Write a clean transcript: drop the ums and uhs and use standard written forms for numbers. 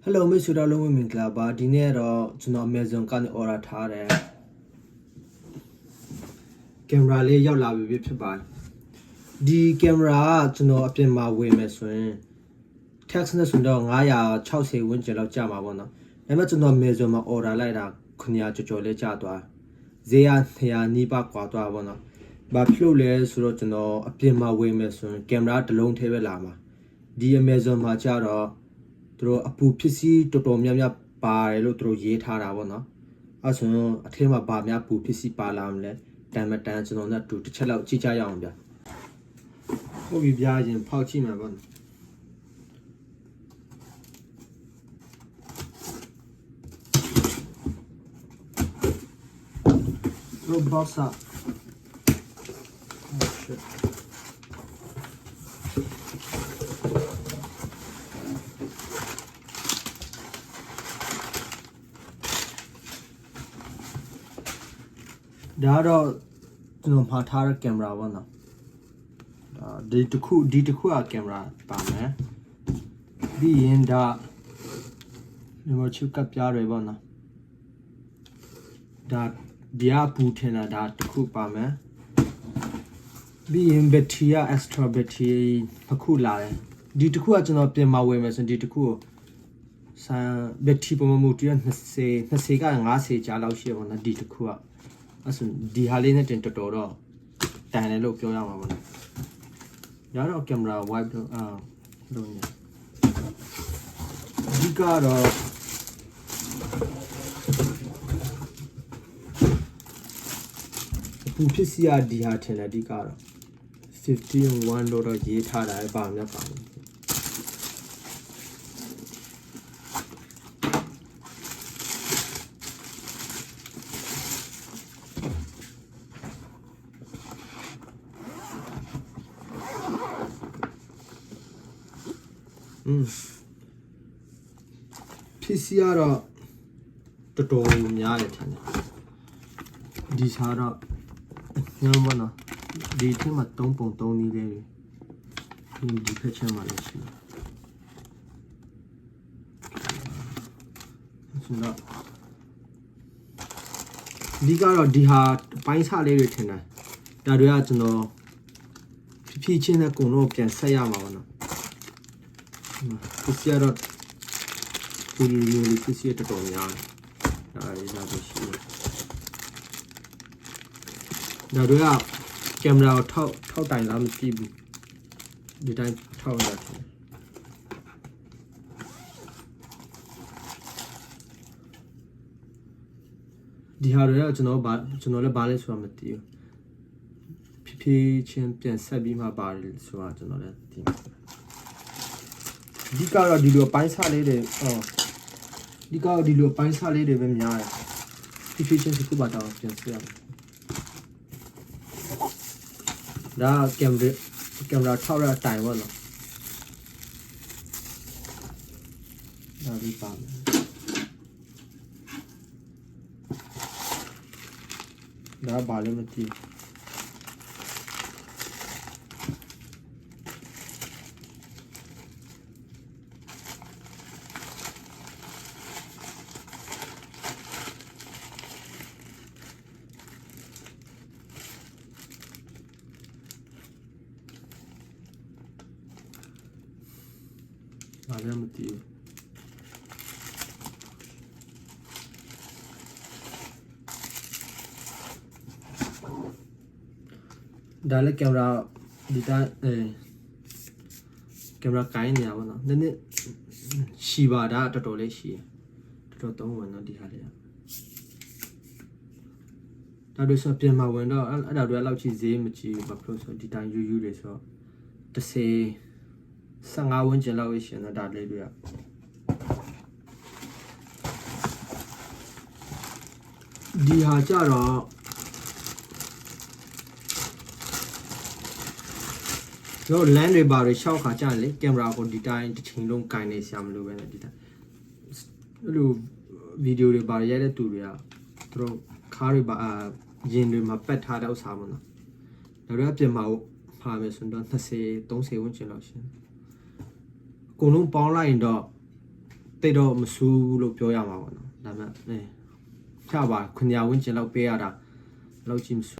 Hello, Miss Udalo Women Club. Dinero, to no Amazon can or tare. Camera lay your love with by. The camera to no up in my way, Miss Win. Texas and dong, I Chelsea winter of Jamavona. Never to no Amazon or Lida, Kunya to Jole Jadwa. They are here, Niba Quadravona. But clueless wrote to no up in my way, Miss Win. Camera the lone table lama. The Amazon Machado. သူတို့အပူဖြစ်စီတော်တော်များများပါတယ်လို့သူတို့ရေးထားတာပေါ့နော်အဲဆိုရင်အထက်မှာဗာများပူဖြစ်စီပါလာမလဲတန်မတန်ကျွန်တော်တို့တစ်ချက်လောက်ကြည့်ကြရအောင်ဗျဟုတ်ပြီဗျာရင်ဖောက်ကြည့်မှာပေါ့နော် box upဒါတော့ကျွန်တော်မှာထားတဲ့ကင်မရာပေါ့နော်ဒီတစ်ခုကကင်မရာပါမယ်ပြီးရင်ဒါဒီမှာချုပ်ကပ်ပြားတွေပေါ့နော်ဒါဒီအပူထင်တာဒါတစ်ခုပါမယ်ပြီးရင်ဘက်ထရီက extra battery တစ်ခုလာတယ်ဒီတစ်ခုကကျွန်တော်ပြင်မဝယ်မယ်ဆိုရင်ဒီတစ်ခုကိုဆန်ဘက်ထရီပုံမှန်မှုတူရ20က50ကြာလောက်ရှိရပါတော့ဒီတစ်ခုကအဲ့ဆိုဒီဟာလေးနဲ့တင်တော်တော့တန်တယ်လို့ပြောရမှာပေါ့နော်။ဒါတော့ကင်မရာ wipe တော့လို့ညဒီကတော့ပူဖြစ်စီရဒီဟာထင်တယ်ဒီကတော့15-1လို့တော့ရေးထားတာပါမြတ်ပါဘူးPC ကတော့တော်တော်များတယ်ထင်တယ်ဒီစားတော့ညမနော်ဒီထက်မှ3ပုံ3နည်းလေးဒီဖက်ချက်မှလည်းရှိတယ်ဆိုတော့ဒီကတော့ဒီဟာပိုင်းစားလေးတွေထင်တယ်ဒါတွေကကျွန်တော်ဖြည်းချင်းနဲ့ကုံတော့ပြန်ဆက်ရမှာပါနော်PC ကတော့ဒီလိုလေးဖြစ်စီတော်တော်များဒါလေးဒါပဲရှိတယ်ဒါတွေကကင်မရာကိုထောက်တိုင်လားမသိဘူးဒီတိုင်းထောက်ရတယ်ဒီဟာတွေကကျွန်တော်လည်းဘာလဲဆိုတာမသိဘူးဖြည်းချင်းပြန်ဆက်ပြီးမှပါတယ်ဆိုတာကျွန်တော်လည်းသိဒီကတော့ဒီလိုပိုင်းစားလေးတွေဒီကတော့ဒီလိုပိုင်းစားလေးတွေပဲများတယ် efficiency ကိုပါတော့ပြန်ဆက်ရမယ်ဒါကင်မရာထောက်ရအတိုင်းပေါ့နော်ဒါဒီပါမယ်ဒါဘာလဲမသိဘာလဲမသိဘူးဒါလည်းကင်မရာဒီတိုင်းကင်မရာကိုင်းနေရပါတော့နည်းနည်းရှီပါဒါတော်တော်လေးရှီတော်တော်သုံးဝင်တော့ဒီဟာလေးဒါတို့ဆိုပြင်မှာဝင်တော့အဲ့ဒါတွေလောက်ချီဈေးမကြည့်ဘာလို့ဆိုဒီတိုင်းယူတွေဆို15ဝန်းကျင်လောက်ရှင်တော့ဒါလေးတွေကဒီဟာကြတော့တော့လမ်းတွေပါတွေရှောက်ခါကြလေကင်မရာကိုဒီတိုင်းတစ်ချိန်လုံးကင်နေဆရာမလို့ပဲねဒီတိုင်းအဲ့လိုဗီဒီယိုတွေပါရိုက်တဲ့သူတွေကသူတို့ခါးတွေပါရင်တွေမှာပတ်ထားတဲ့ဥစ္စာပေါ့နော်ဒါတွေကပြင်မှာပါမယ်ဆိုတော့20-30ဝန်းကျင်လောက်ရှင်အကုန်လုံးပေါင်းလိုက်ရင်တော့ တိတ်တော့မဆူးလို့ပြောရမှာပေါ့နော်ဒါပေမဲ့ချပါ900ဝန်းကျင်လောက်ပေးရတာလောက်ကြည့်မဆူ